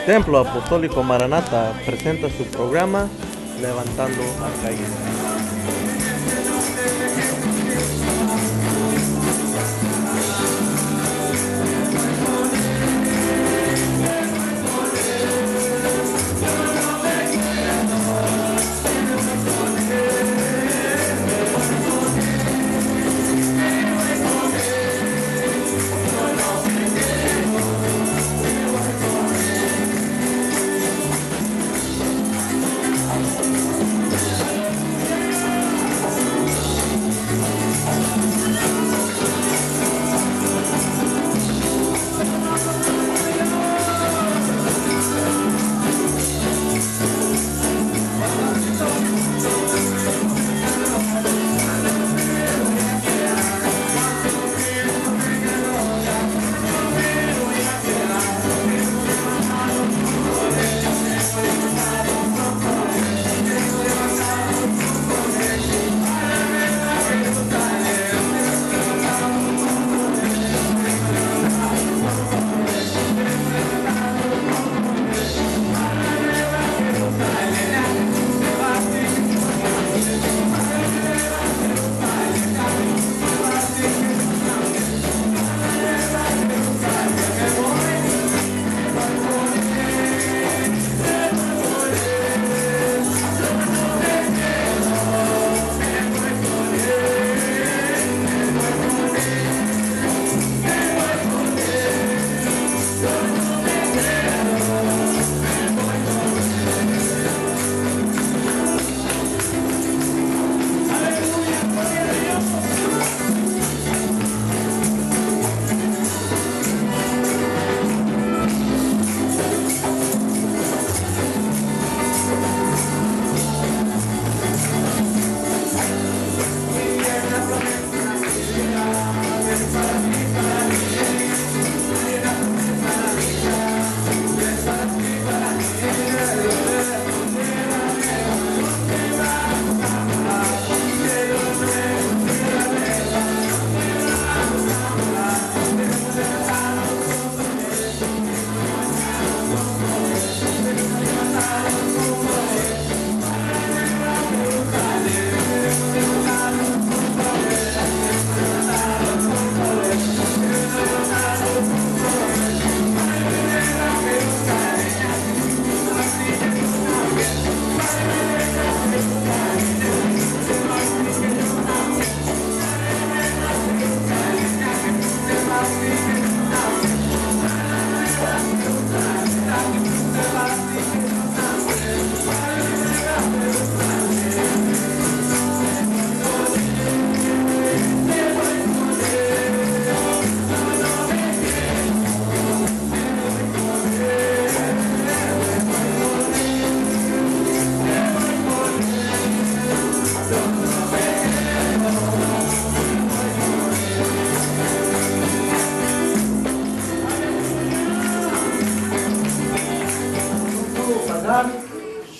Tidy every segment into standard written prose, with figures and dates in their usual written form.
Templo Apostólico Maranata presenta su programa Levantando al Caído.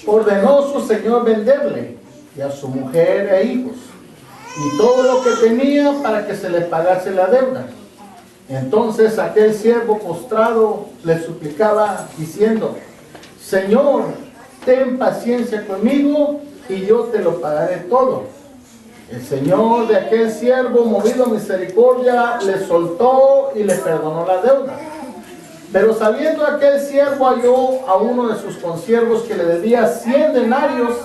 Ordenó su señor venderle y a su mujer e hijos y todo lo que tenía para que se le pagase la deuda. Entonces aquel siervo postrado le suplicaba diciendo: Señor, ten paciencia conmigo y yo te lo pagaré todo. El señor de aquel siervo, movido a misericordia, le soltó y le perdonó la deuda. Pero saliendo aquel siervo halló a uno de sus consiervos que le debía 100 denarios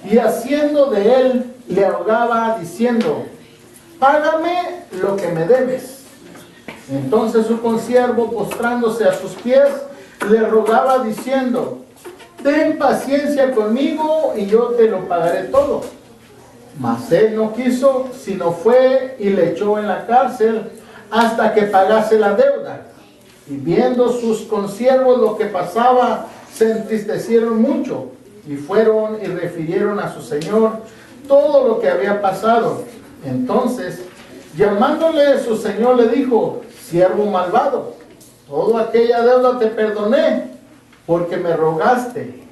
y haciendo de él le ahogaba diciendo: págame lo que me debes. Entonces su consiervo, postrándose a sus pies, le rogaba diciendo: ten paciencia conmigo y yo te lo pagaré todo. Mas él no quiso, sino fue y le echó en la cárcel hasta que pagase la deuda. Y viendo sus consiervos lo que pasaba, se entristecieron mucho y fueron y refirieron a su señor todo lo que había pasado. Entonces, llamándole su señor, le dijo: siervo malvado, toda aquella deuda te perdoné porque me rogaste.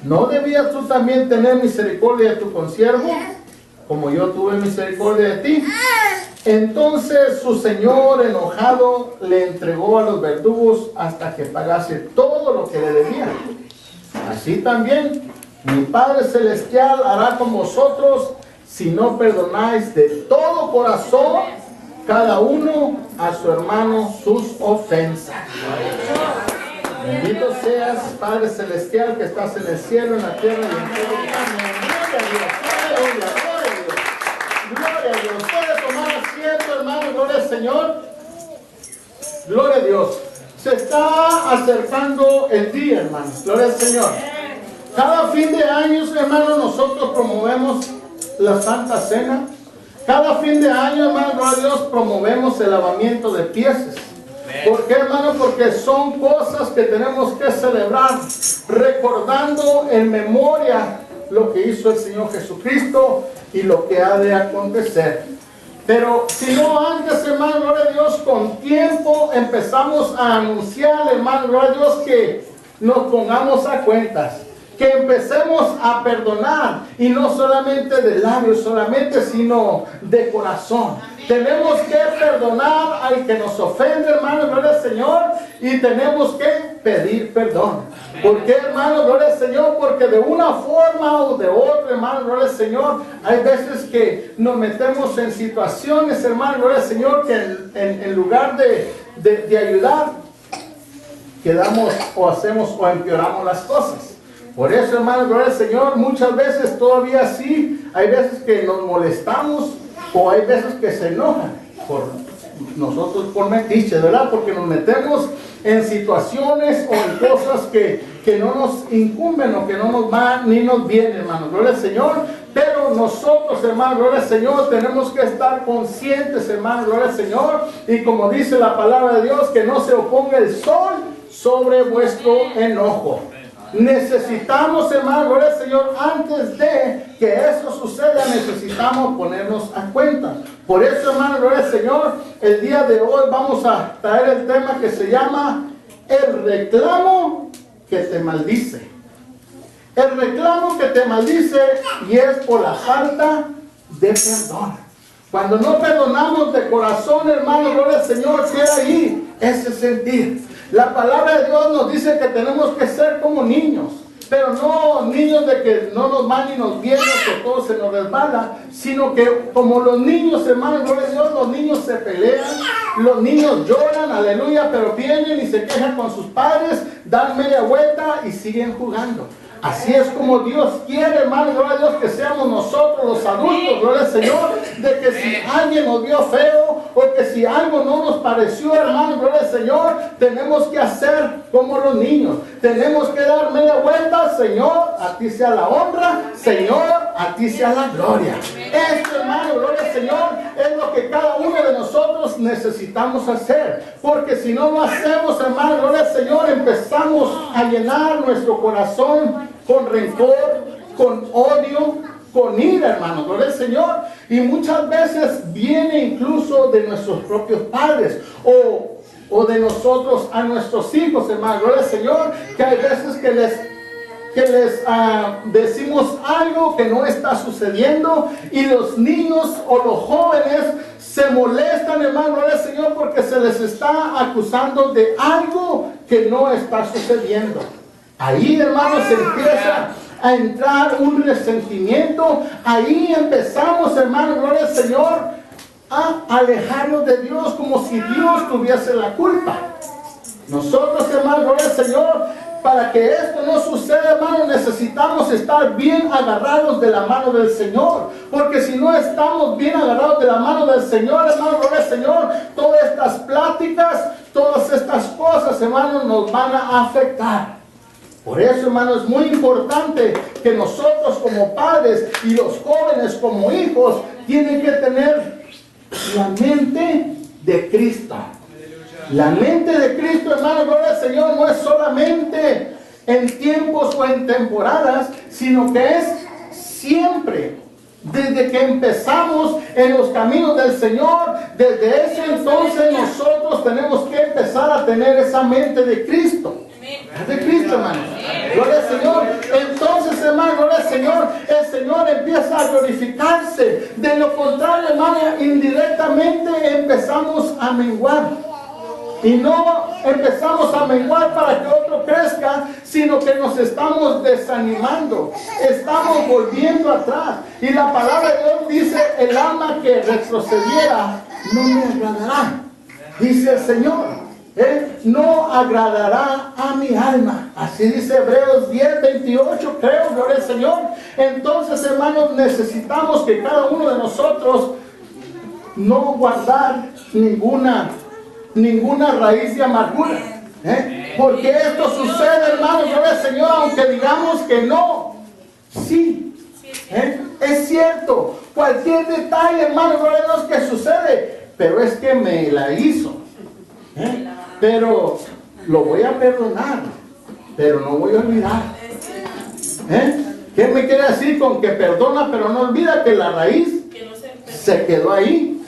¿No debías tú también tener misericordia de tu consiervo, como yo tuve misericordia de ti? Entonces su señor, enojado, le entregó a los verdugos hasta que pagase todo todo lo que le debían. Así también mi Padre Celestial hará con vosotros si no perdonáis de todo corazón cada uno a su hermano sus ofensas. Bendito seas, Padre Celestial, que estás en el cielo, en la tierra y en todo el mundo. Gloria a Dios, gloria a Dios. Puede tomar asiento, hermano, gloria al Señor. Gloria a Dios. Se está acercando el día, hermanos. Gloria al Señor. Cada fin de año, hermanos, nosotros promovemos la Santa Cena. Cada fin de año, hermano, gloria a Dios, promovemos el lavamiento de pies. ¿Por qué, hermano? Porque son cosas que tenemos que celebrar, recordando en memoria lo que hizo el Señor Jesucristo y lo que ha de acontecer. Pero si no antes, hermano, gloria a Dios, con tiempo empezamos a anunciar, hermano, gloria a Dios, que nos pongamos a cuentas. Que empecemos a perdonar, y no solamente de labios, sino de corazón. Tenemos que perdonar al que nos ofende, hermano, gloria al Señor, y tenemos que pedir perdón. ¿Por qué, hermano, gloria al Señor? Porque de una forma o de otra, hermano, gloria al Señor, hay veces que nos metemos en situaciones, hermano, gloria al Señor, que en lugar de ayudar, quedamos o hacemos o empeoramos las cosas. Por eso, hermano, gloria al Señor, muchas veces todavía sí, hay veces que nos molestamos o hay veces que se enojan por nosotros por metiches, ¿verdad? Porque nos metemos en situaciones o en cosas que no nos incumben o que no nos van ni nos vienen, hermano, gloria al Señor. Pero nosotros, hermano, gloria al Señor, tenemos que estar conscientes, hermano, gloria al Señor. Y como dice la palabra de Dios, que no se oponga el sol sobre vuestro enojo. Necesitamos, hermano, gloria al Señor, antes de que eso suceda, necesitamos ponernos a cuenta. Por eso, hermano, gloria al Señor, el día de hoy vamos a traer el tema que se llama el reclamo que te maldice. El reclamo que te maldice, y es por la falta de perdón. Cuando no perdonamos de corazón, hermano, gloria al Señor, queda ahí ese sentir. La palabra de Dios nos dice que tenemos que ser como niños, pero no niños de que no nos van y nos vienen, que todo se nos resbala, sino que como los niños, hermanos, gloria a Dios, los niños se pelean, los niños lloran, aleluya, pero vienen y se quejan con sus padres, dan media vuelta y siguen jugando. Así es como Dios quiere, hermano, gloria a Dios, que seamos nosotros los adultos, gloria al Señor, de que si alguien nos vio feo o que si algo no nos pareció, hermano, gloria al Señor, tenemos que hacer como los niños. Tenemos que dar media vuelta, Señor, a ti sea la honra, Señor, a ti sea la gloria. Esto, hermano, gloria al Señor, es lo que cada uno de nosotros necesitamos hacer. Porque si no lo hacemos, hermano, gloria al Señor, empezamos a llenar nuestro corazón con rencor, con odio, con ira, hermano, gloria al Señor. Y muchas veces viene incluso de nuestros propios padres o de nosotros a nuestros hijos, hermano, gloria al Señor, que hay veces que les decimos algo que no está sucediendo, y los niños o los jóvenes se molestan, hermano, gloria al Señor, porque se les está acusando de algo que no está sucediendo. Ahí, hermanos, se empieza a entrar un resentimiento. Ahí empezamos, hermano, gloria al Señor, a alejarnos de Dios como si Dios tuviese la culpa. Nosotros, hermano, gloria al Señor, para que esto no suceda, hermano, necesitamos estar bien agarrados de la mano del Señor. Porque si no estamos bien agarrados de la mano del Señor, hermano, gloria al Señor, todas estas pláticas, todas estas cosas, hermano, nos van a afectar. Por eso, hermano, es muy importante que nosotros como padres y los jóvenes como hijos tienen que tener la mente de Cristo. La mente de Cristo, hermano, gloria al Señor, no es solamente en tiempos o en temporadas, sino que es siempre. Desde que empezamos en los caminos del Señor, desde ese entonces nosotros tenemos que empezar a tener esa mente de Cristo. De Cristo, hermano. Gloria al Señor. Entonces, hermano, gloria al Señor, el Señor empieza a glorificarse. De lo contrario, hermano, indirectamente empezamos a menguar. Y no empezamos a menguar para que otro crezca, sino que nos estamos desanimando, estamos volviendo atrás. Y la palabra de Dios dice, el alma que retrocediera no me agradará, dice el Señor. No agradará a mi alma. Así dice Hebreos 10:28, creo, gloria al Señor. Entonces, hermanos, necesitamos que cada uno de nosotros no guardar ninguna raíz de amargura. Porque esto sucede, hermanos, gloria al Señor, aunque digamos que no. Sí. Es cierto. Cualquier detalle, hermanos, gloria a Dios, que sucede. Pero es que me la hizo. Pero lo voy a perdonar, pero no voy a olvidar. ¿Qué me quiere decir con que perdona pero no olvida? Que la raíz se quedó ahí.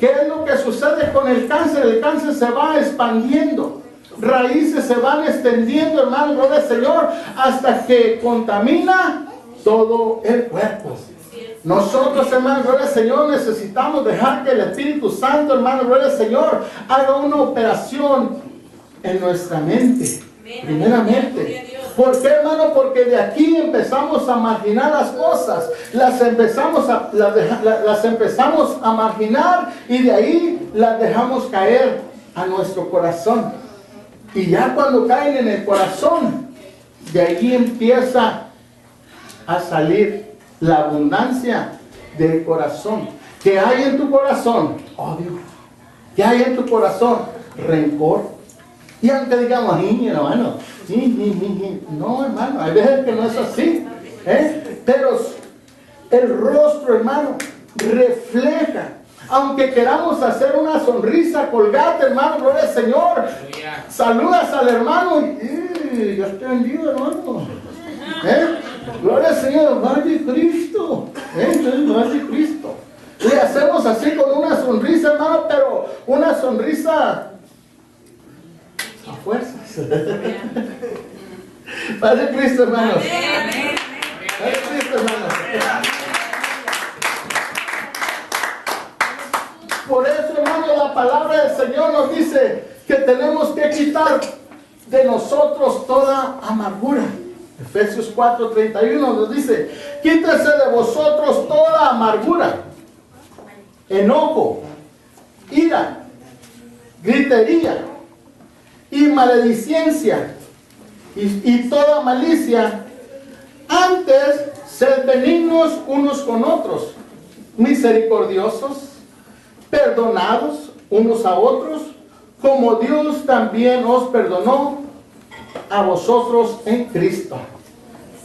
¿Qué es lo que sucede con el cáncer? El cáncer se va expandiendo, raíces se van extendiendo, hermano, gloria al Señor, hasta que contamina todo el cuerpo. Nosotros, hermanos, gloria al Señor, necesitamos dejar que el Espíritu Santo, hermanos, gloria al Señor, haga una operación en nuestra mente, primeramente. ¿Por qué, hermano? Porque de aquí empezamos a marginar las cosas, las empezamos a marginar y de ahí las dejamos caer a nuestro corazón. Y ya cuando caen en el corazón, de ahí empieza a salir la abundancia del corazón. ¿Qué hay en tu corazón? Odio. ¿Qué hay en tu corazón? Rencor. Y aunque digamos, hermano, no, hermano, hay veces que no es así. Pero el rostro, hermano, refleja. Aunque queramos hacer una sonrisa colgate, hermano, gloria al Señor. Saludas al hermano y Dios te bendiga, hermano. Gloria al Señor, vaya Cristo. Vaya Cristo. Le hacemos así con una sonrisa, hermano, pero una sonrisa a fuerzas. Vaya Cristo, hermanos. Vaya Cristo, hermanos. Por eso, hermano, la palabra del Señor nos dice que tenemos que quitar de nosotros toda amargura. Efesios 4:31 nos dice, quítese de vosotros toda amargura, enojo, ira, gritería y maledicencia y toda malicia. Antes, sed benignos unos con otros, misericordiosos, perdonados unos a otros, como Dios también os perdonó a vosotros en Cristo.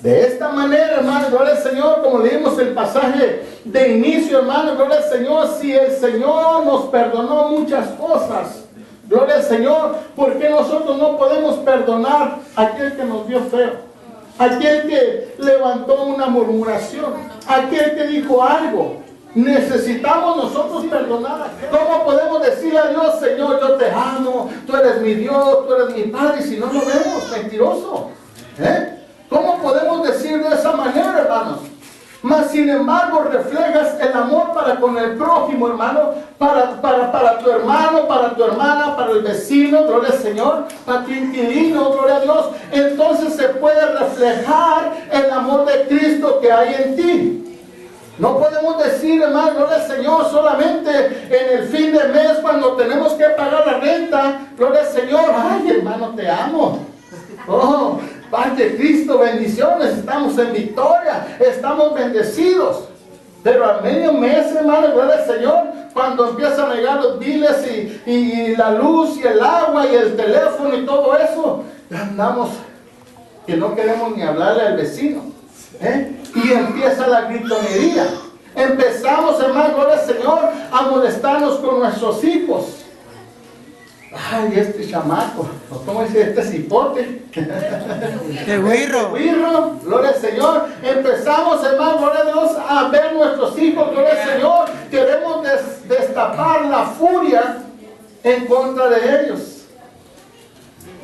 De esta manera, hermano, gloria al Señor, como leímos el pasaje de inicio, hermano, gloria al Señor, si el Señor nos perdonó muchas cosas, gloria al Señor, ¿por qué nosotros no podemos perdonar a aquel que nos vio feo? Aquel que levantó una murmuración, aquel que dijo algo. Necesitamos nosotros perdonar. ¿Cómo podemos decirle a Dios, Señor, yo te amo, tú eres mi Dios, tú eres mi Padre, si no lo vemos? Mentiroso. ¿Cómo podemos decir de esa manera, hermanos? Mas sin embargo reflejas el amor para con el prójimo, hermano, para tu hermano, para tu hermana, para el vecino, gloria al Señor, para tu inquilino, gloria a Dios. Entonces se puede reflejar el amor de Cristo que hay en ti. No podemos decir, hermano, gloria al Señor, solamente en el fin de mes cuando tenemos que pagar la renta, gloria al Señor, ay hermano, te amo. Oh, paz de Cristo, bendiciones, estamos en victoria, estamos bendecidos. Pero al medio mes, hermano, gloria al Señor, cuando empiezan a llegar los biles y la luz y el agua y el teléfono y todo eso, andamos que no queremos ni hablarle al vecino. Y empieza la gritonería. Empezamos, hermano, gloria al Señor, a molestarnos con nuestros hijos. Ay, este chamaco, ¿cómo dice? Este cipote. ¡Qué güiro! Gloria al Señor. Empezamos, hermano, gloria a Dios, a ver nuestros hijos, gloria al Señor. Queremos destapar la furia en contra de ellos.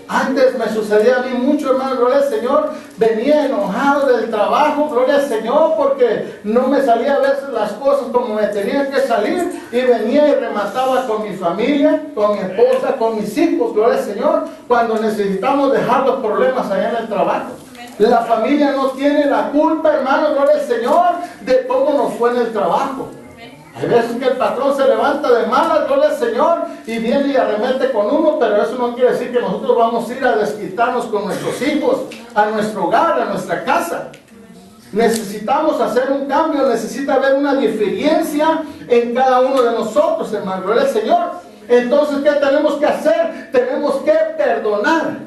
Antes me sucedía a mí mucho, hermano, gloria al Señor. Venía enojado del trabajo, gloria al Señor, porque no me salía a veces las cosas como me tenían que salir. Y venía y remataba con mi familia, con mi esposa, con mis hijos, gloria al Señor, cuando necesitamos dejar los problemas allá en el trabajo. La familia no tiene la culpa, hermano, gloria al Señor, de cómo nos fue en el trabajo. Hay veces que el patrón se levanta de malas, gloria al Señor, y viene y arremete con uno, pero eso no quiere decir que nosotros vamos a ir a desquitarnos con nuestros hijos, a nuestro hogar, a nuestra casa. Necesitamos hacer un cambio, necesita haber una diferencia en cada uno de nosotros, hermano, gloria al Señor. Entonces, ¿qué tenemos que hacer? Tenemos que perdonar.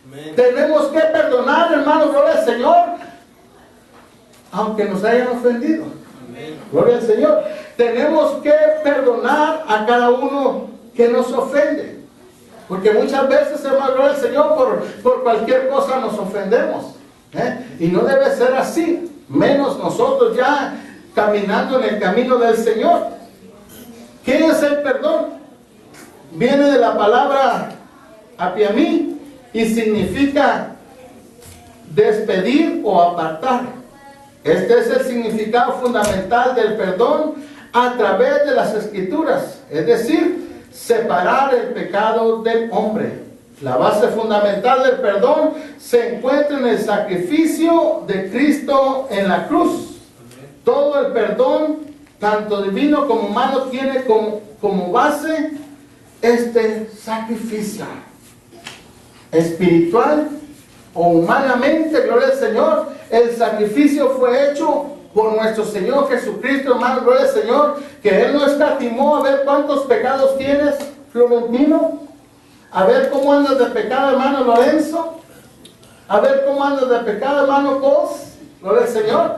Amén. Tenemos que perdonar, hermano, gloria al Señor, aunque nos hayan ofendido. Amén. Gloria al Señor. Tenemos que perdonar a cada uno que nos ofende. Porque muchas veces, hermano, gloria al Señor, por cualquier cosa nos ofendemos. Y no debe ser así. Menos nosotros ya caminando en el camino del Señor. ¿Qué es el perdón? Viene de la palabra apiamí y significa despedir o apartar. Este es el significado fundamental del perdón a través de las Escrituras, es decir, separar el pecado del hombre. La base fundamental del perdón se encuentra en el sacrificio de Cristo en la cruz. Todo el perdón, tanto divino como humano, tiene como base este sacrificio. Espiritual o humanamente, gloria al Señor, el sacrificio fue hecho por nuestro Señor Jesucristo, hermano, gloria al Señor, que Él no escatimó. A ver cuántos pecados tienes, Florentino. A ver cómo andas de pecado, hermano Lorenzo. A ver cómo andas de pecado, hermano Cos. Gloria al Señor.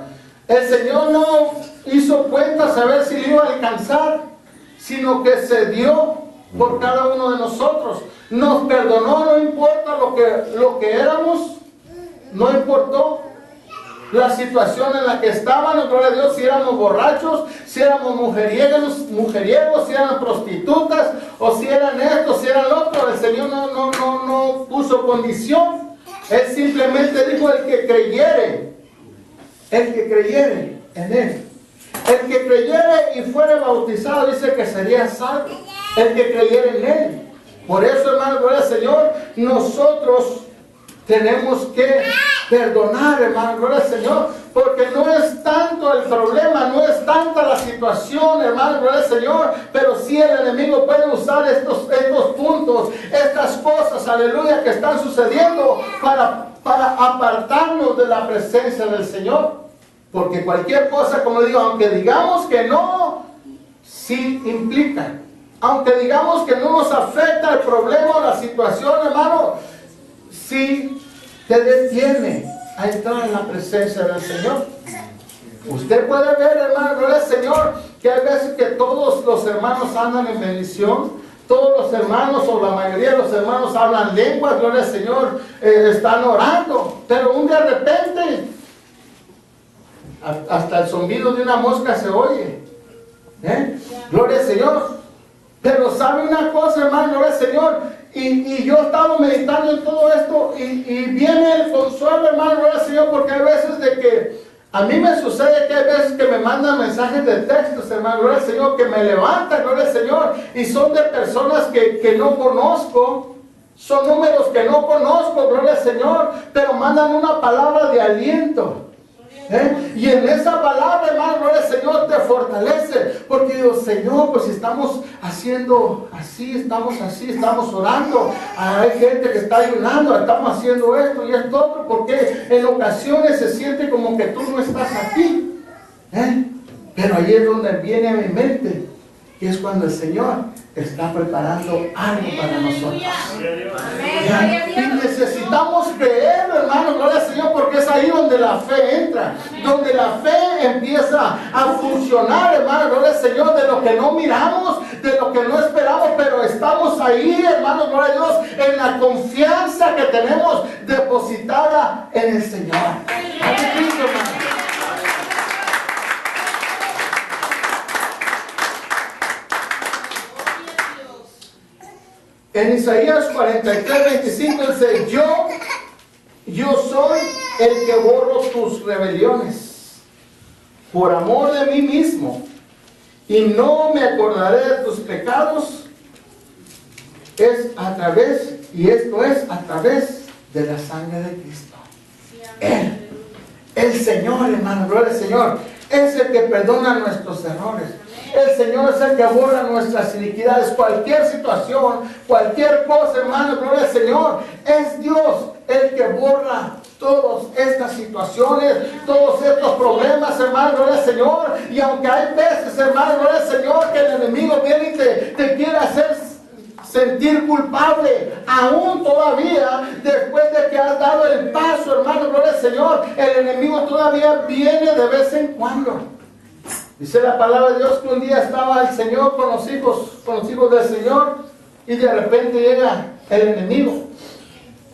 El Señor no hizo cuentas a ver si le iba a alcanzar, sino que se dio por cada uno de nosotros. Nos perdonó, no importa lo que éramos, no importó la situación en la que estábamos, gloria a Dios, si éramos borrachos, si éramos mujeriegos, si eran prostitutas, o si eran esto, si eran lo otro. El Señor no puso condición. Él simplemente dijo: el que creyere en Él, el que creyere y fuere bautizado, dice que sería salvo. El que creyere en Él. Por eso, hermano, gloria al Señor, nosotros tenemos que perdonar, hermano, gloria al Señor, porque no es tanto el problema, no es tanta la situación, hermano, gloria al Señor, pero sí el enemigo puede usar estos puntos, estas cosas, aleluya, que están sucediendo para apartarnos de la presencia del Señor. Porque cualquier cosa, como digo, aunque digamos que no, sí implica. Aunque digamos que no nos afecta el problema o la situación, hermano, sí te detiene a entrar en la presencia del Señor. Usted puede ver, hermano, gloria al Señor, que hay veces que todos los hermanos andan en bendición, todos los hermanos o la mayoría de los hermanos hablan lenguas, gloria al Señor, están orando, pero de repente hasta el zumbido de una mosca se oye. Gloria al Señor. Pero sabe una cosa, hermano, gloria al Señor, y yo estaba meditando en todo esto, y viene el consuelo, hermano, gloria al Señor, porque hay veces de que a mí me sucede que hay veces que me mandan mensajes de textos, hermano, gloria al Señor, que me levantan, gloria al Señor, y son de personas que no conozco, son números que no conozco, gloria al Señor, pero mandan una palabra de aliento. Y en esa palabra, hermano, gloria al Señor, te fortalece, porque digo: Señor, pues estamos haciendo así, estamos orando, hay gente que está ayunando, estamos haciendo esto y esto otro, porque en ocasiones se siente como que tú no estás aquí, pero ahí es donde viene a mi mente, que es cuando el Señor está preparando algo para nosotros. Y necesitamos creerlo, hermano, gloria al Señor, porque es ahí donde la fe entra, donde la fe empieza a funcionar, hermano, gloria al Señor, de lo que no miramos, de lo que no esperamos, pero estamos ahí, hermano, gloria a Dios, en la confianza que tenemos depositada en el Señor. Ante Cristo, hermano. En Isaías 43:25 dice, yo soy el que borro tus rebeliones por amor de mí mismo, y no me acordaré de tus pecados. Esto es a través de la sangre de Cristo. Él, el Señor, hermano, gloria al Señor, es el que perdona nuestros errores. El Señor es el que borra nuestras iniquidades. Cualquier situación, cualquier cosa, hermano, gloria al Señor, es Dios el que borra todas estas situaciones, todos estos problemas, hermano, gloria al Señor. Y aunque hay veces, hermano, gloria al Señor, que el enemigo viene y te quiere hacer sentir culpable, aún todavía, después de que has dado el paso, hermano, gloria al Señor, el enemigo todavía viene de vez en cuando. Dice la palabra de Dios que un día estaba el Señor con los hijos del Señor, y de repente llega el enemigo,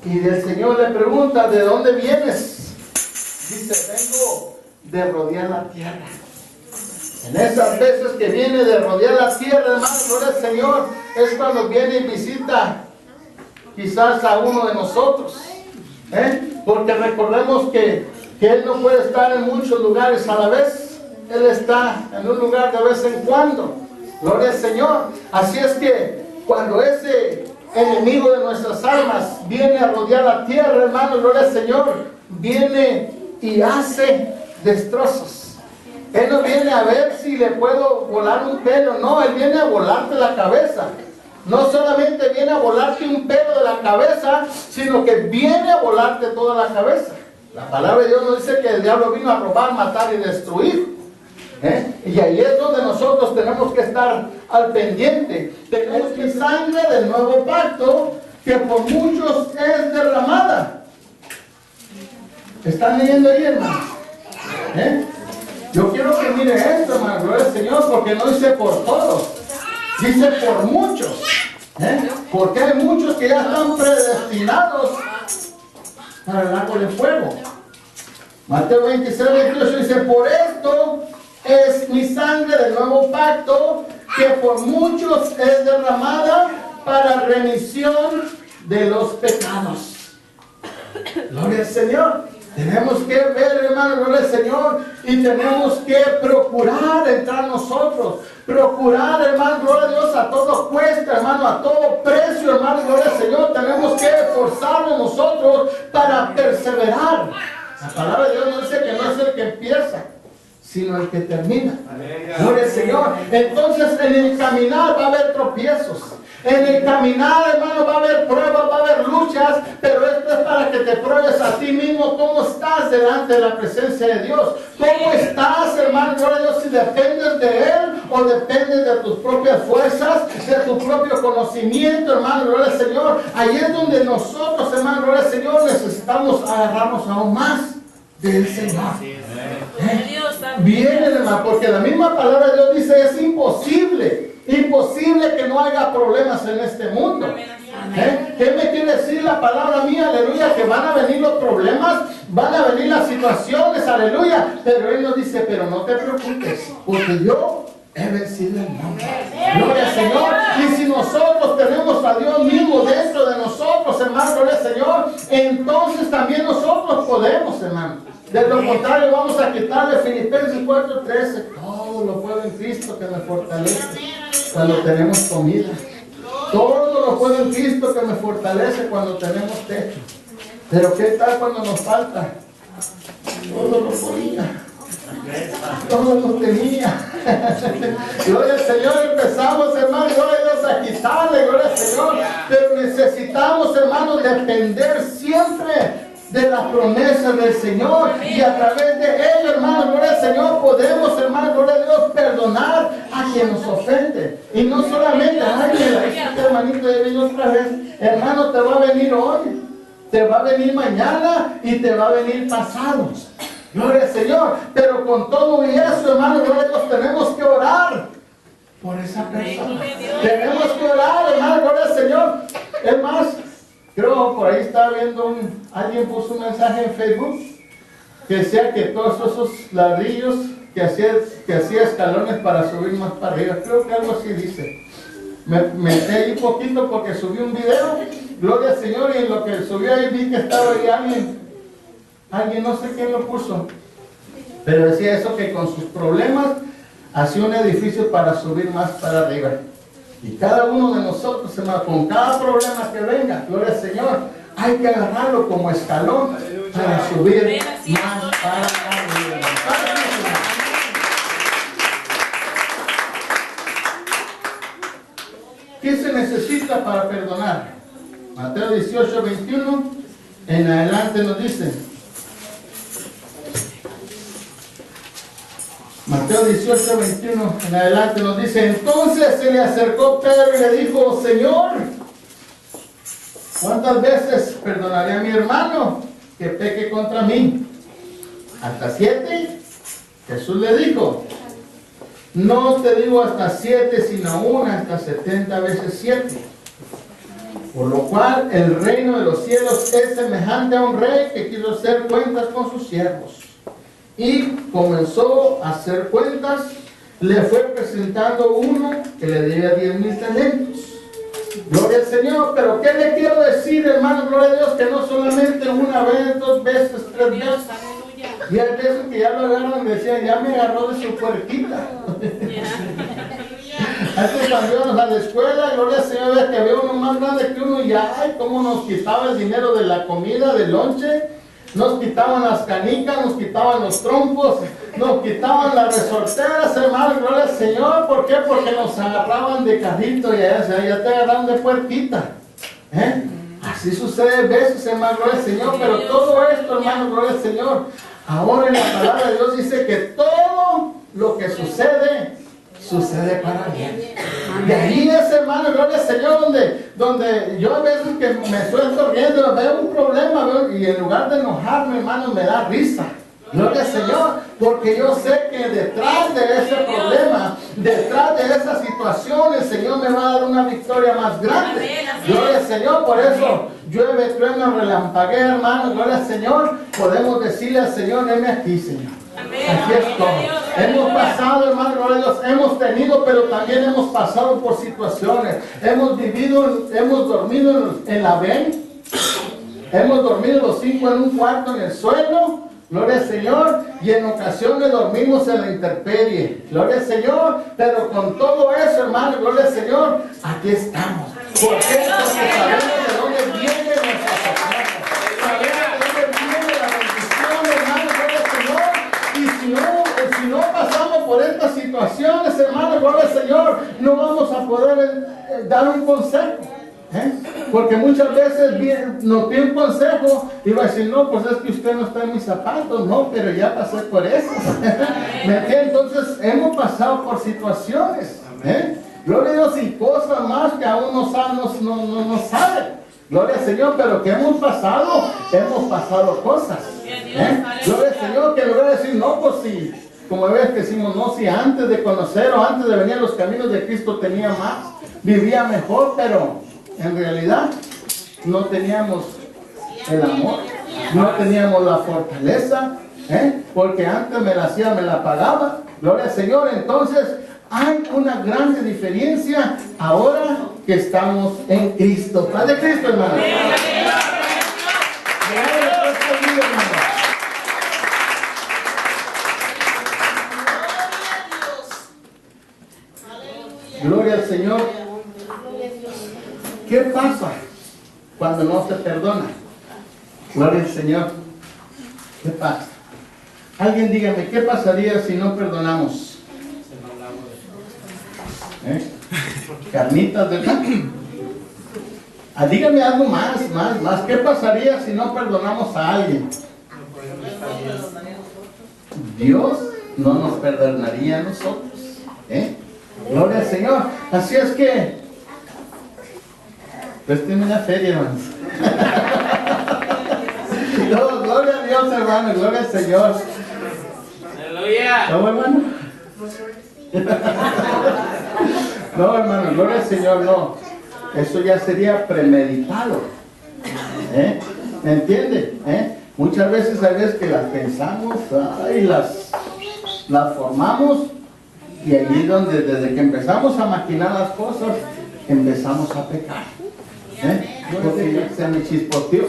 y el Señor le pregunta, ¿de dónde vienes? Dice, vengo de rodear la tierra. En esas veces que viene de rodear la tierra, hermano, gloria al Señor, es cuando viene y visita quizás a uno de nosotros. Porque recordemos que Él no puede estar en muchos lugares a la vez. Él está en un lugar de vez en cuando. Gloria al Señor. Así es que cuando ese enemigo de nuestras almas viene a rodear la tierra, hermano, gloria al Señor, viene y hace destrozos. Él no viene a ver si le puedo volar un pelo, no, Él viene a volarte la cabeza. No solamente viene a volarte un pelo de la cabeza, sino que viene a volarte toda la cabeza. La palabra de Dios nos dice que el diablo vino a robar, matar y destruir. Y ahí es donde nosotros tenemos que estar al pendiente. Tenemos que sangre del nuevo pacto, que por muchos es derramada. ¿Están leyendo ahí, hermano? Yo quiero que mire esto, hermano, gloria al Señor, porque no dice por todos, dice por muchos. Porque hay muchos que ya están predestinados para el lago de fuego. Mateo 26:28 dice, por esto es mi sangre del nuevo pacto, que por muchos es derramada para remisión de los pecados. Gloria al Señor. Tenemos que ver, hermano, gloria al Señor, y tenemos que procurar entrar nosotros. Procurar, hermano, gloria a Dios, a todo cuesta, hermano, a todo precio, hermano, gloria al Señor. Tenemos que esforzarnos nosotros para perseverar. La palabra de Dios nos dice que no es el que empieza, sino el que termina. Gloria al Señor. Entonces, en el caminar va a haber tropiezos. En el caminar, hermano, va a haber pruebas, va a haber luchas, pero esto es para que te pruebes a ti mismo cómo estás delante de la presencia de Dios. ¿Cómo estás, hermano? Gloria a Dios, si dependes de Él o dependes de tus propias fuerzas, de tu propio conocimiento, hermano, gloria al Señor. Ahí es donde nosotros, hermano, gloria al Señor, necesitamos agarrarnos aún más del Señor. Viene, hermano, porque la misma palabra de Dios dice, es imposible que no haya problemas en este mundo. ¿Qué me quiere decir la palabra mía? Aleluya, que van a venir los problemas, van a venir las situaciones, aleluya. Pero Él nos dice, pero no te preocupes, porque yo he vencido el mundo. Gloria al Señor. Y si nosotros tenemos a Dios mismo dentro de nosotros, hermano, gloria al Señor, entonces también nosotros podemos, hermano. De lo contrario, vamos a quitarle Filipenses 4:13. Todo lo puedo en Cristo que me fortalece cuando tenemos comida. Todo lo puedo en Cristo que me fortalece cuando tenemos techo. Pero ¿qué tal cuando nos falta? Todo lo podía. Todo lo tenía. Gloria al Señor, empezamos, hermano, gloria a Dios, a quitarle, gloria al Señor. Pero necesitamos, hermano, depender siempre de las promesas del Señor, y a través de ello, hermano, gloria al Señor, podemos, hermano, gloria a Dios, perdonar a quien nos ofende. Y no solamente, ay, mira, este hermanito ya vino otra vez. Hermano, te va a venir hoy, te va a venir mañana y te va a venir pasado. Gloria al Señor. Pero con todo y eso, hermano, gloria a Dios, tenemos que orar por esa persona. Tenemos que orar, hermano, gloria al Señor. Es más, creo por ahí estaba viendo alguien puso un mensaje en Facebook que decía que todos esos ladrillos que hacía escalones para subir más para arriba. Creo que algo así dice. me metí ahí poquito porque subí un video, gloria al Señor, y en lo que subió ahí vi que estaba ahí alguien no sé quién lo puso, pero decía eso, que con sus problemas hacía un edificio para subir más para arriba. Y cada uno de nosotros, hermano, con cada problema que venga, gloria al Señor, hay que agarrarlo como escalón para subir más para arriba. ¿Qué se necesita para perdonar? Mateo 18, 21 en adelante nos dice. Mateo 18, 21 en adelante nos dice: entonces se le acercó Pedro y le dijo: Señor, ¿cuántas veces perdonaré a mi hermano que peque contra mí? ¿Hasta 7? Jesús le dijo: no te digo hasta 7, sino aún hasta 70 veces 7. Por lo cual el reino de los cielos es semejante a un rey que quiso hacer cuentas con sus siervos. Y comenzó a hacer cuentas, le fue presentando uno que le debía 10,000 talentos. Gloria al Señor, pero ¿qué le quiero decir, hermano? Gloria a Dios, que no solamente una vez, 2 veces, 3 veces. Y hay veces que ya lo agarran y decían: ya me agarró de su puerquita. Antes cuando íbamos a la escuela, gloria al Señor, ves que había uno más grande que uno y ay, cómo nos quitaba el dinero de la comida, del lonche. Nos quitaban las canicas, nos quitaban los trompos, nos quitaban las resorteras, hermano, gloria al Señor. ¿Por qué? Porque nos agarraban de carrito y ya te agarraban de puerquita. Así sucede a veces, hermano, gloria al Señor. Pero todo esto, hermano, gloria al Señor, ahora en la palabra de Dios dice que todo lo que sucede para bien. De ahí es, hermano, gloria al Señor, donde yo a veces que me suelto riendo, veo un problema, y en lugar de enojarme, hermano, me da risa. Gloria al Señor, porque yo sé que detrás de ese problema, detrás de esa situación, el Señor me va a dar una victoria más grande. Gloria al Señor, por eso llueve, trueno, relampaguea, hermano, gloria al Señor. Podemos decirle al Señor: heme aquí, Señor. Aquí estoy. Hemos pasado, hermano, gloria a Dios, hemos tenido, pero también hemos pasado por situaciones. Hemos dormido en la ven. Hemos dormido los 5 en un cuarto en el suelo. Gloria al Señor. Y en ocasiones dormimos en la intemperie. Gloria al Señor. Pero con todo eso, hermano, gloria al Señor, aquí estamos. ¿Por qué? Porque sabemos de dónde viene nuestra socorro. Sabemos de dónde viene la bendición, hermano, gloria al Señor. Y si no pasamos por estas situaciones, hermano, gloria al Señor, no vamos a poder dar un consejo. Porque muchas veces nos pide un consejo y va a decir: no, pues es que usted no está en mis zapatos. No, pero ya pasé por eso. ¿Me entiende? Entonces hemos pasado por situaciones, gloria a Dios, y cosas más que aún no sabe. Gloria al Señor, pero que hemos pasado cosas. Gloria al Señor, que le voy a decir: no, pues si, como ves que decimos, no, si antes de conocer o antes de venir a los caminos de Cristo tenía más, vivía mejor, pero en realidad no teníamos el amor, no teníamos la fortaleza, porque antes me la hacía, me la pagaba. Gloria al Señor. Entonces hay una grande diferencia ahora que estamos en Cristo. Paz de Cristo, hermano. Gloria al Señor. ¿Qué pasa cuando no se perdona? Gloria al Señor. ¿Qué pasa? Alguien dígame, ¿qué pasaría si no perdonamos? Carnitas, ¿verdad? Dígame algo más. ¿Qué pasaría si no perdonamos a alguien? Dios no nos perdonaría a nosotros. Gloria al Señor. Así es que pues tiene una feria, hermanos. No, gloria a Dios, hermano, gloria al Señor. Aleluya. ¿Cómo, hermano? No, hermano, gloria al Señor, no. Eso ya sería premeditado. ¿Me entiende? Muchas veces hay veces que las pensamos y las formamos, y allí donde desde que empezamos a maquinar las cosas, empezamos a pecar. Porque se me chispoteó.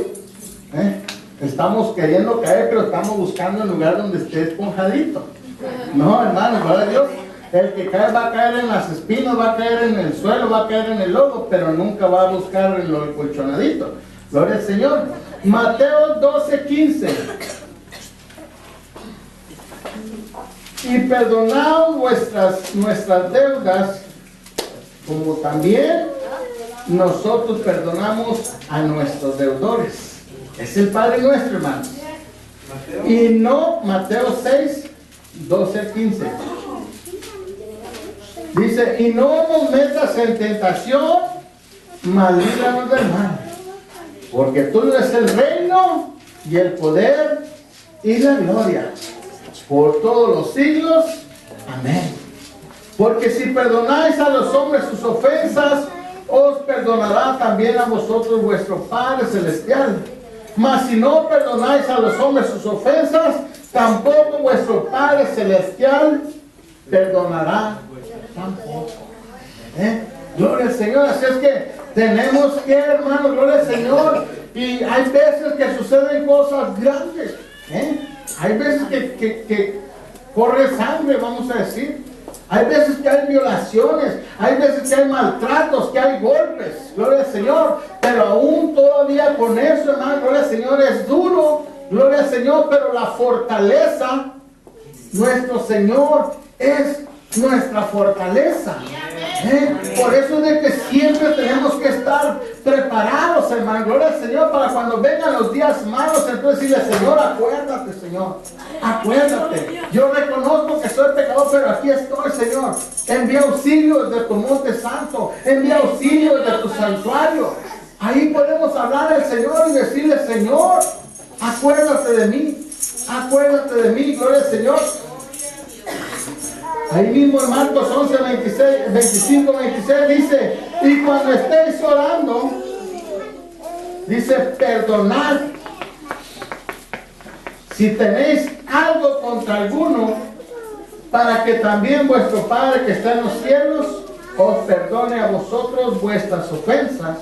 Estamos queriendo caer, pero estamos buscando un lugar donde esté esponjadito. No, hermano, gloria a Dios. El que cae va a caer en las espinas, va a caer en el suelo, va a caer en el lodo, pero nunca va a buscar en lo colchonadito. Gloria al Señor. Mateo 12:15. Y perdonaos nuestras deudas, como también nosotros perdonamos a nuestros deudores. Es el Padre nuestro, hermano. Y no, Mateo 6:12-15. Dice, y no nos metas en tentación, mas líbranos del mal. Porque tuyo es el reino, y el poder, y la gloria, por todos los siglos. Amén. Porque si perdonáis a los hombres sus ofensas, os perdonará también a vosotros vuestro Padre Celestial. Mas si no perdonáis a los hombres sus ofensas, tampoco vuestro Padre Celestial perdonará tampoco. Gloria al Señor. Así es que tenemos que, hermanos, gloria al Señor. Y hay veces que suceden cosas grandes. Hay veces que corre sangre, vamos a decir. Hay veces que hay violaciones, hay veces que hay maltratos, que hay golpes, gloria al Señor, pero aún todavía con eso, hermano, gloria al Señor, es duro, gloria al Señor, pero la fortaleza, nuestro Señor es nuestra fortaleza. Por eso es de que siempre tenemos que estar preparados, hermano, gloria al Señor, para cuando vengan los días malos, entonces decirle, Señor, acuérdate, Señor, acuérdate, yo reconozco que soy pecador, pero aquí estoy, Señor, envía auxilios de tu monte santo, envía auxilios de tu santuario. Ahí podemos hablar al Señor y decirle, Señor, acuérdate de mí, gloria al Señor. Ahí mismo en Marcos 11, 25, 26 dice, y cuando estéis orando, dice, perdonad si tenéis algo contra alguno, para que también vuestro Padre que está en los cielos os perdone a vosotros vuestras ofensas,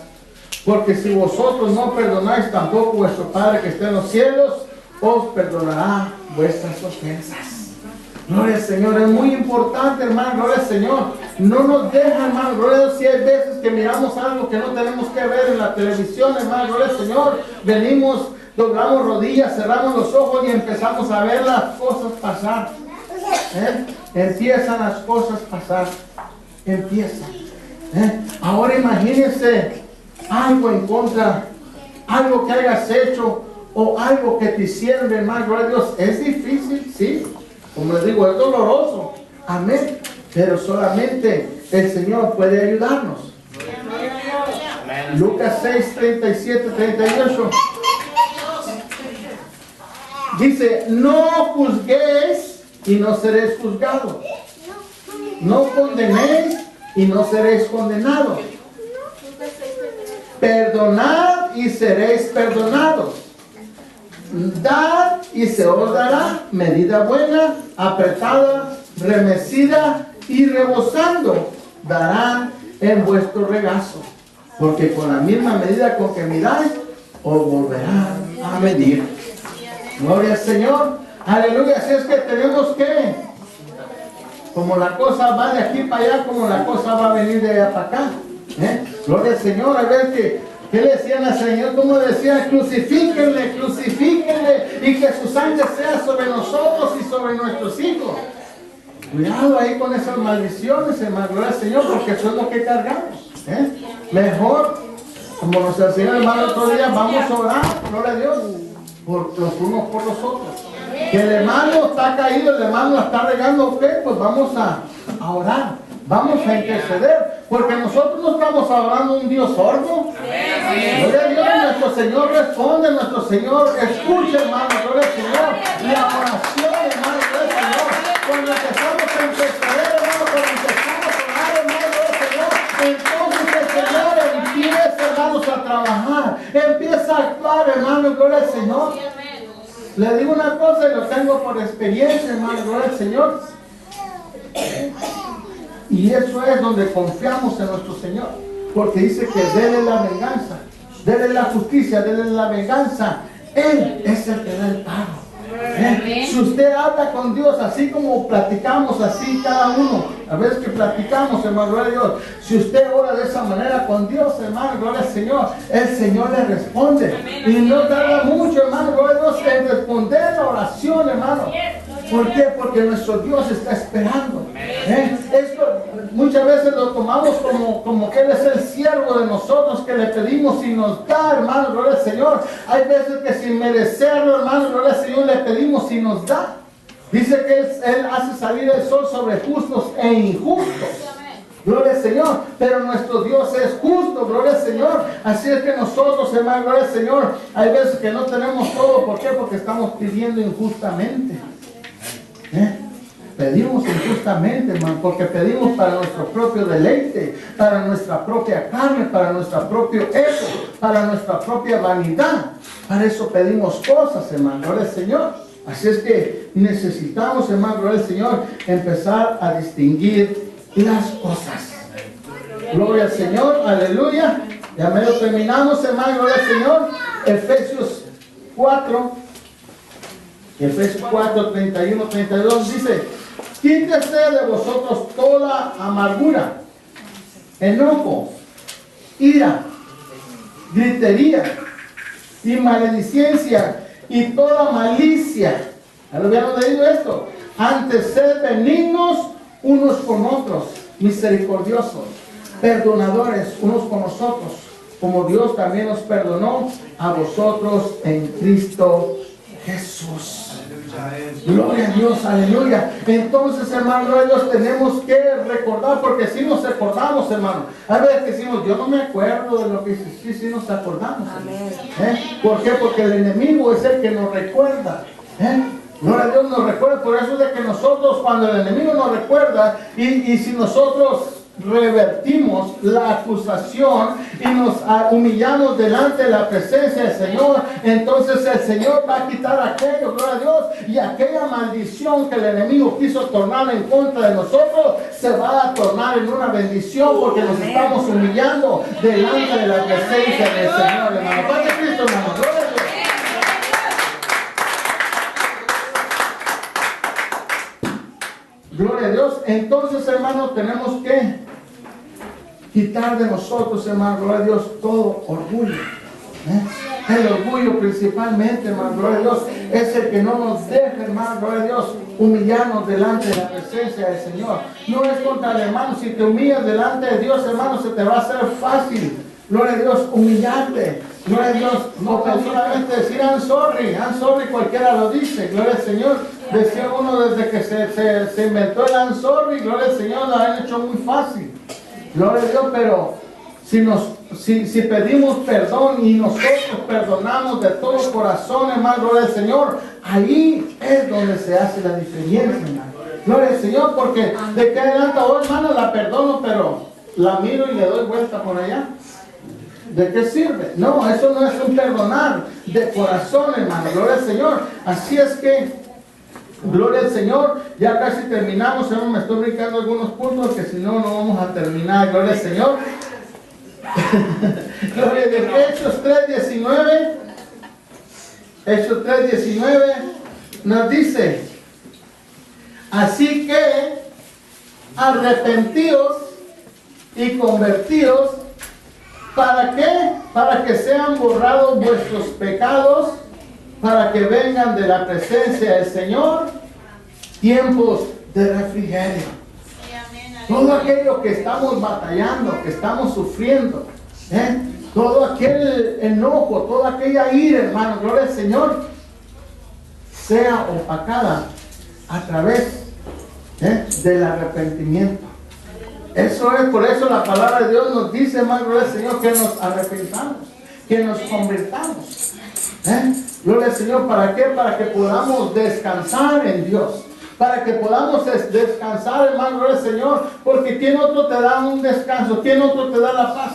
porque si vosotros no perdonáis, tampoco vuestro Padre que está en los cielos os perdonará vuestras ofensas. Gloria al Señor, es muy importante, hermano, gloria al Señor. No nos deja, hermano, gloria a Dios, si hay veces que miramos algo que no tenemos que ver en la televisión, hermano, gloria al Señor. Venimos, doblamos rodillas, cerramos los ojos y empezamos a ver las cosas pasar. Empiezan las cosas a pasar. Empiezan. Ahora imagínense algo en contra, algo que hayas hecho o algo que te hicieron, hermano, gloria a Dios. Es difícil, sí. Como les digo, es doloroso. Amén. Pero solamente el Señor puede ayudarnos. Lucas 6, 37, 38. Dice, no juzguéis y no seréis juzgados. No condenéis y no seréis condenados. Perdonad y seréis perdonados. Dad y se os dará medida buena, apretada, remecida y rebosando, darán en vuestro regazo. Porque con la misma medida con que miráis, os volverán a medir. Gloria al Señor. Aleluya. Así es que tenemos que, como la cosa va de aquí para allá, como la cosa va a venir de allá para acá. Gloria al Señor. A ver ¿qué le decían al Señor? Como decían, crucifíquenle, y que su sangre sea sobre nosotros y sobre nuestros hijos. Cuidado ahí con esas maldiciones, hermano, gloria al Señor, porque eso es lo que cargamos. Mejor, como nos enseñó el hermano el otro día, vamos a orar, gloria a Dios, por los unos por los otros. Que el hermano está caído, el hermano la está regando, ok, pues vamos a orar. Vamos a interceder, porque nosotros no estamos adorando a un Dios sordo. Gloria a Dios, nuestro Señor responde, nuestro Señor escucha, hermano, gloria al Señor. La oración, hermano, gloria al Señor. Cuando empezamos a interceder, hermano, cuando empezamos a orar, hermano, gloria al Señor, entonces el Señor empieza, hermanos, a trabajar, empieza a actuar, hermano, gloria al Señor. Le digo una cosa y lo tengo por experiencia, hermano, gloria al Señor. Y eso es donde confiamos en nuestro Señor. Porque dice que déle la venganza, déle la justicia, déle la venganza. Él es el que da el pago. Si usted habla con Dios así como platicamos así cada uno, a veces que platicamos, hermano, gloria a Dios, si usted ora de esa manera con Dios, hermano, gloria al Señor, el Señor le responde. Y no tarda mucho, hermano, gloria a Dios, en responder la oración, hermano. ¿Por qué? Porque nuestro Dios está esperando. Esto muchas veces lo tomamos como que Él es el siervo de nosotros, que le pedimos y nos da, hermano, gloria al Señor. Hay veces que sin merecerlo, hermano, gloria al Señor, le pedimos y nos da. Dice que Él hace salir el sol sobre justos e injustos. Gloria al Señor, pero nuestro Dios es justo, gloria al Señor. Así es que nosotros, hermano, gloria al Señor, hay veces que no tenemos todo. ¿Por qué? Porque estamos pidiendo injustamente. Pedimos injustamente, hermano, porque pedimos para nuestro propio deleite, para nuestra propia carne, para nuestro propio ego, para nuestra propia vanidad. Para eso pedimos cosas, hermano, gloria al Señor. Así es que necesitamos, hermano, gloria al Señor, empezar a distinguir las cosas. Gloria al Señor, aleluya. Ya medio terminamos, hermano, gloria al Señor. Efesios 4, 31, 32 dice: quítese de vosotros toda amargura, enojo, ira, gritería y maledicencia y toda malicia. ¿Habíamos leído esto? Antes sed benignos unos con otros, misericordiosos, perdonadores unos con nosotros, como Dios también nos perdonó a vosotros en Cristo Jesús. Gloria a Dios, aleluya. Entonces, hermano, Dios, tenemos que recordar, porque si nos recordamos, hermano, a veces decimos, yo no me acuerdo de lo que hice. Sí nos acordamos. ¿Por qué? Porque el enemigo es el que nos recuerda. Gloria a Dios, nos recuerda. Por eso es de que nosotros, cuando el enemigo nos recuerda, y si nosotros revertimos la acusación y nos humillamos delante de la presencia del Señor, entonces el Señor va a quitar aquello, gloria a Dios, y aquella maldición que el enemigo quiso tornar en contra de nosotros se va a tornar en una bendición, porque nos estamos humillando delante de la presencia del Señor, hermano. Padre Cristo, hermano, gloria a Dios. Gloria a Dios. Entonces, hermano, tenemos que quitar de nosotros, hermano, gloria a Dios, todo orgullo. El orgullo principalmente, hermano, gloria a Dios, es el que no nos deja, hermano, gloria a Dios, humillarnos delante de la presencia del Señor. No es contra el hermano. Si te humillas delante de Dios, hermano, se te va a hacer fácil, gloria a Dios, humillarte. Gloria a Dios, no solamente decir I'm sorry, cualquiera lo dice, gloria al Señor. Decía uno desde que se inventó el I'm sorry, gloria al Señor, lo han hecho muy fácil. Gloria a Dios, pero si pedimos perdón y nosotros perdonamos de todo corazón, hermano, gloria al Señor, ahí es donde se hace la diferencia, hermano. Gloria al Señor, porque de que adelante, oh hermano, la perdono, pero la miro y le doy vuelta por allá. ¿De qué sirve? No, eso no es un perdonar de corazón, hermano. Gloria al Señor. Así es que, gloria al Señor. Ya casi terminamos, hermano. Me estoy brincando algunos puntos que si no, no vamos a terminar. Gloria al Señor. Gloria a Dios. Hechos 3:19. Hechos 3:19 nos dice: así que arrepentíos y convertíos. ¿Para qué? Para que sean borrados vuestros pecados, para que vengan de la presencia del Señor tiempos de refrigerio. Todo aquello que estamos batallando, que estamos sufriendo, todo aquel enojo, toda aquella ira, hermano, gloria al Señor, sea opacada a través del arrepentimiento. Eso es, por eso la palabra de Dios nos dice, hermano, gloria al Señor, que nos arrepentamos, que nos convirtamos. Gloria al Señor, ¿para qué? Para que podamos descansar en Dios. Para que podamos descansar, hermano, gloria al Señor. Porque ¿quién otro te da un descanso? ¿Quién otro te da la paz?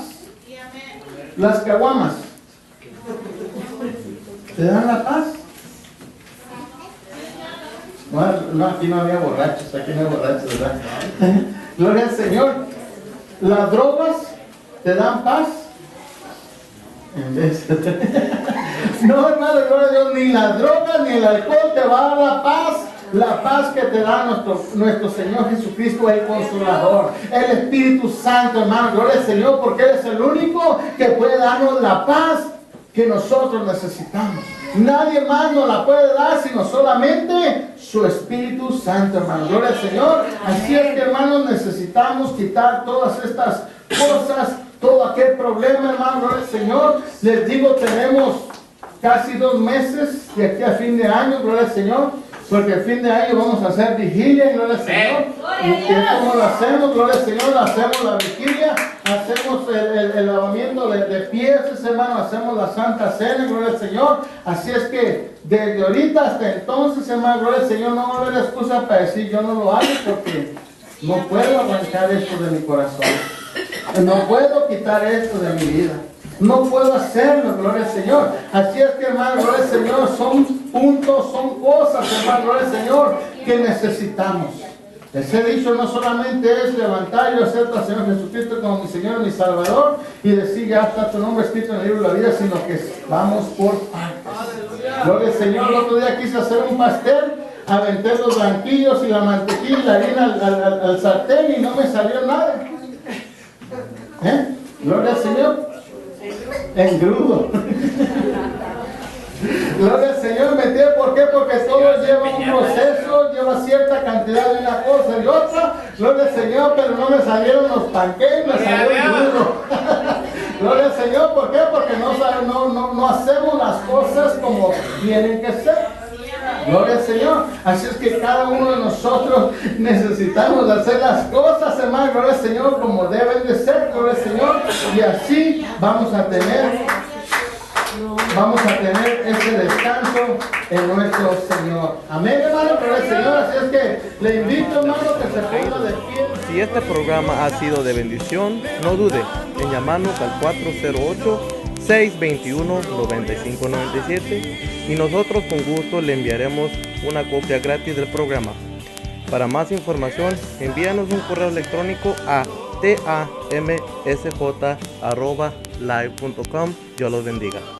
Las caguamas. ¿Te dan la paz? No, aquí no había borrachos, aquí no hay borrachos, ¿verdad? Gloria al Señor. Las drogas te dan paz. En vez de... No, hermano, gloria a Dios, ni las drogas ni el alcohol te va a dar la paz que te da nuestro Señor Jesucristo, el Consolador, el Espíritu Santo, hermano, gloria al Señor, porque Él es el único que puede darnos la paz que nosotros necesitamos. Nadie más nos la puede dar sino solamente su Espíritu Santo, hermano, gloria al Señor. Así es que, hermanos, necesitamos quitar todas estas cosas, todo aquel problema, hermano, gloria al Señor. Les digo, tenemos casi 2 meses de aquí a fin de año, gloria al Señor, porque el fin de año vamos a hacer vigilia, gloria al Señor. ¿Y cómo lo hacemos? Gloria al Señor, hacemos la vigilia, hacemos el lavamiento de pies, hermano, hacemos la Santa Cena, gloria al Señor. Así es que desde ahorita hasta entonces, hermano, gloria al Señor, no va a haber excusa para decir yo no lo hago, porque no puedo arrancar esto de mi corazón. No puedo quitar esto de mi vida. No puedo hacerlo, gloria al Señor. Así es que, hermano, gloria al Señor, son puntos, son cosas, hermano, gloria al Señor, que necesitamos. Ese dicho no solamente es levantar y aceptar al Señor Jesucristo como mi Señor y mi Salvador y decir ya está tu nombre escrito en el libro de la vida, sino que vamos por partes. Gloria al Señor. El otro día quise hacer un pastel, aventé los blanquillos y la mantequilla y la harina al sartén y no me salió nada. Gloria al Señor. Engrudo. Gloria al Señor, ¿me entiendes por qué? Porque todo lleva un proceso, lleva cierta cantidad de una cosa y otra. Gloria al Señor, pero no me salieron los panqueques, me salió engrudo. Gloria al Señor, ¿por qué? Porque no hacemos las cosas como tienen que ser. Gloria al Señor. Así es que cada uno de nosotros necesitamos hacer las cosas, hermano, gloria al Señor, como deben de ser, gloria al Señor. Y así vamos a tener ese descanso en nuestro Señor. Amén, hermano, gloria al Señor. Así es que le invito, hermano, que se ponga de pie. Si este programa ha sido de bendición, no dude en llamarnos al 408-621-9597 y nosotros con gusto le enviaremos una copia gratis del programa. Para más información, envíanos un correo electrónico a tamsj@live.com. Dios los bendiga.